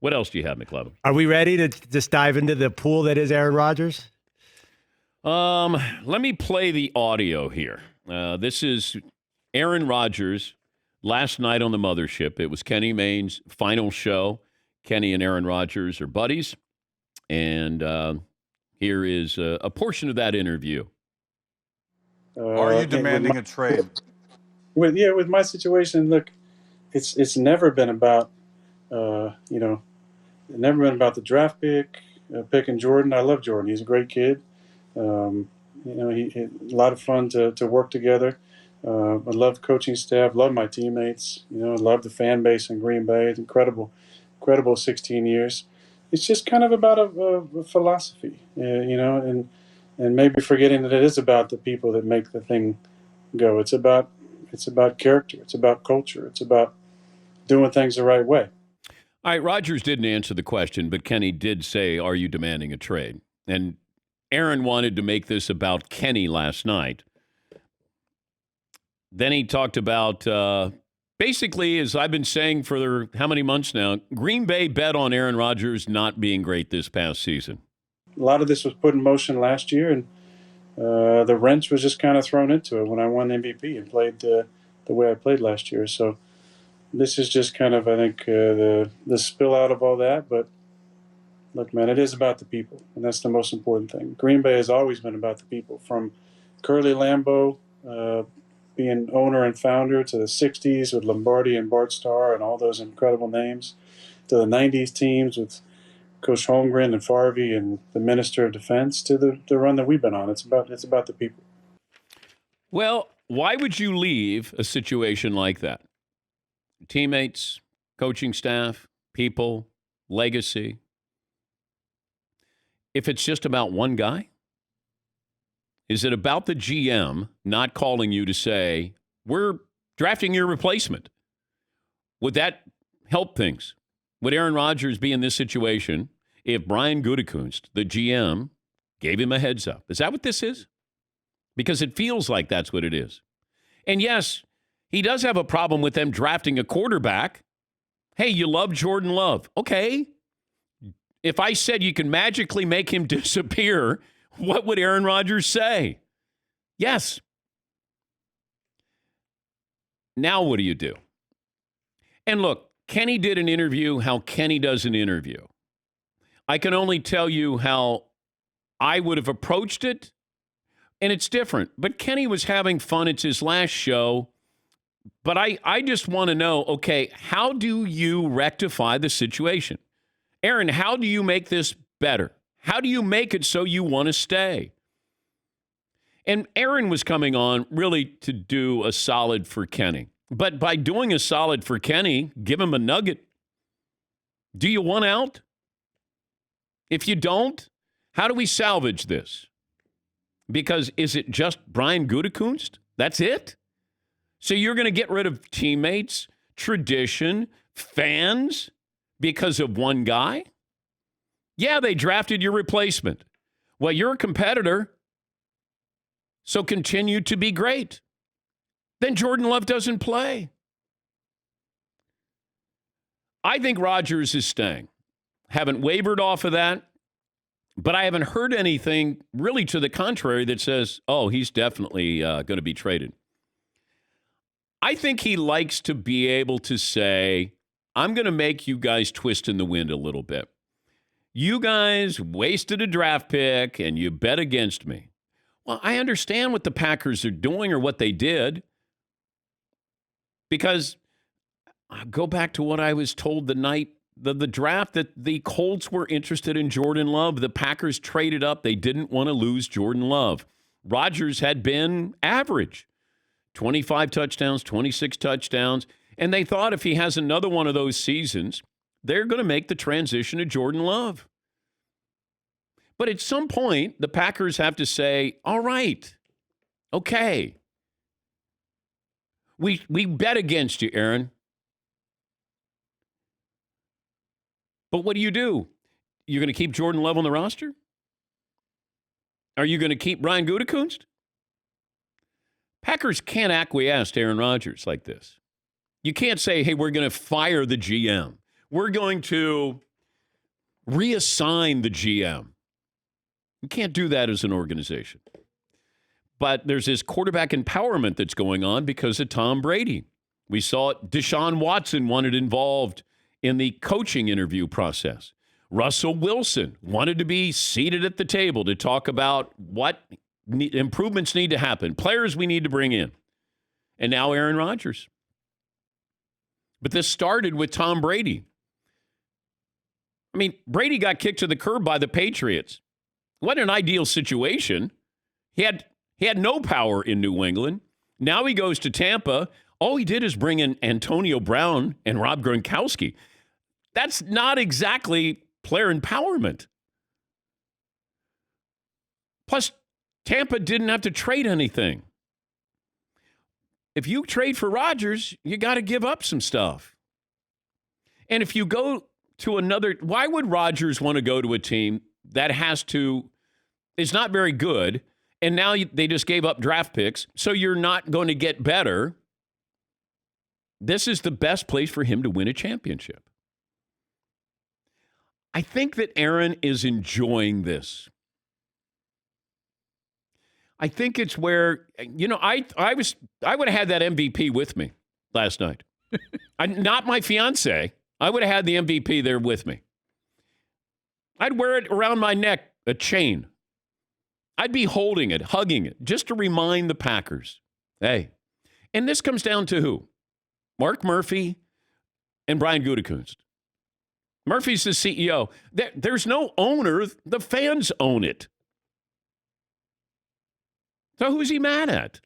What else do you have, McLovin? Are we ready to just dive into the pool that is Aaron Rodgers? Let me play the audio here. This is Aaron Rodgers last night on the mothership. It was Kenny Mayne's final show. Kenny and Aaron Rodgers are buddies. And here is a portion of that interview. Are you demanding a trade? With my situation, look, it's never been about, never been about the draft picking Jordan. I love Jordan. He's a great kid. He a lot of fun to work together. I love the coaching staff, love my teammates. Love the fan base in Green Bay. It's incredible 16 years. It's just kind of about a philosophy, and maybe forgetting that it is about the people that make the thing go. It's about character. It's about culture. It's about doing things the right way. All right, Rodgers didn't answer the question, but Kenny did say, are you demanding a trade? And Aaron wanted to make this about Kenny last night. Then he talked about, basically, as I've been saying for how many months now, Green Bay bet on Aaron Rodgers not being great this past season. A lot of this was put in motion last year, and the wrench was just kind of thrown into it when I won MVP and played the way I played last year. So this is just kind of, I think, the spill out of all that. But look, man, it is about the people, and that's the most important thing. Green Bay has always been about the people, from Curly Lambeau being owner and founder to the 60s with Lombardi and Bart Starr and all those incredible names, to the 90s teams with Coach Holmgren and Farvey and the Minister of Defense, to the run that we've been on. It's about the people. Well, why would you leave a situation like that? Teammates, coaching staff, people, legacy. If it's just about one guy? Is it about the GM not calling you to say, we're drafting your replacement? Would that help things? Would Aaron Rodgers be in this situation if Brian Gutekunst, the GM, gave him a heads up? Is that what this is? Because it feels like that's what it is. And yes, he does have a problem with them drafting a quarterback. Hey, you love Jordan Love. Okay. If I said you can magically make him disappear, what would Aaron Rodgers say? Yes. Now what do you do? And look, Kenny did an interview how Kenny does an interview. I can only tell you how I would have approached it, and it's different. But Kenny was having fun. It's his last show. But I just want to know, okay, how do you rectify the situation? Aaron, how do you make this better? How do you make it so you want to stay? And Aaron was coming on really to do a solid for Kenny. But by doing a solid for Kenny, give him a nugget. Do you want out? If you don't, how do we salvage this? Because is it just Brian Gutekunst? That's it? So you're going to get rid of teammates, tradition, fans because of one guy? Yeah, they drafted your replacement. Well, you're a competitor, so continue to be great. Then Jordan Love doesn't play. I think Rodgers is staying. Haven't wavered off of that, but I haven't heard anything really to the contrary that says, oh, he's definitely going to be traded. I think he likes to be able to say, I'm going to make you guys twist in the wind a little bit. You guys wasted a draft pick and you bet against me. Well, I understand what the Packers are doing or what they did, because I'll go back to what I was told the night of the draft, that the Colts were interested in Jordan Love. The Packers traded up. They didn't want to lose Jordan Love. Rodgers had been average, 25 touchdowns, 26 touchdowns, and they thought if he has another one of those seasons, they're going to make the transition to Jordan Love. But at some point, the Packers have to say, all right, okay, we bet against you, Aaron. But what do? You're going to keep Jordan Love on the roster? Are you going to keep Brian Gutekunst? Packers can't acquiesce to Aaron Rodgers like this. You can't say, hey, we're going to fire the GM. We're going to reassign the GM. You can't do that as an organization. But there's this quarterback empowerment that's going on because of Tom Brady. We saw it. Deshaun Watson wanted involved in the coaching interview process. Russell Wilson wanted to be seated at the table to talk about what improvements need to happen, players we need to bring in. And now Aaron Rodgers. But this started with Tom Brady. I mean, Brady got kicked to the curb by the Patriots. What an ideal situation. He had no power in New England. Now he goes to Tampa. All he did is bring in Antonio Brown and Rob Gronkowski. That's not exactly player empowerment. Plus, Tampa didn't have to trade anything. If you trade for Rodgers, you got to give up some stuff. And if you go to another, why would Rodgers want to go to a team that is not very good, and now they just gave up draft picks, so you're not going to get better? This is the best place for him to win a championship. I think that Aaron is enjoying this. I think it's where, I would have had that MVP with me last night. Not my fiance. I would have had the MVP there with me. I'd wear it around my neck, a chain. I'd be holding it, hugging it, just to remind the Packers. Hey, and this comes down to who? Mark Murphy and Brian Gutekunst. Murphy's the CEO. There's no owner. The fans own it. So who's he mad at?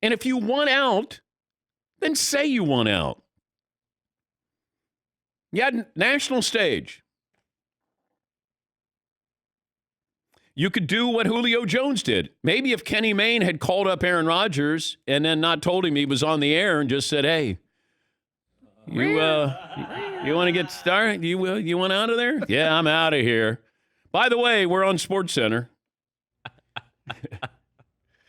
And if you want out, then say you want out. You had national stage. You could do what Julio Jones did. Maybe if Kenny Mayne had called up Aaron Rodgers and then not told him he was on the air and just said, hey, you want to get started? You want out of there? Yeah, I'm out of here. By the way, we're on SportsCenter.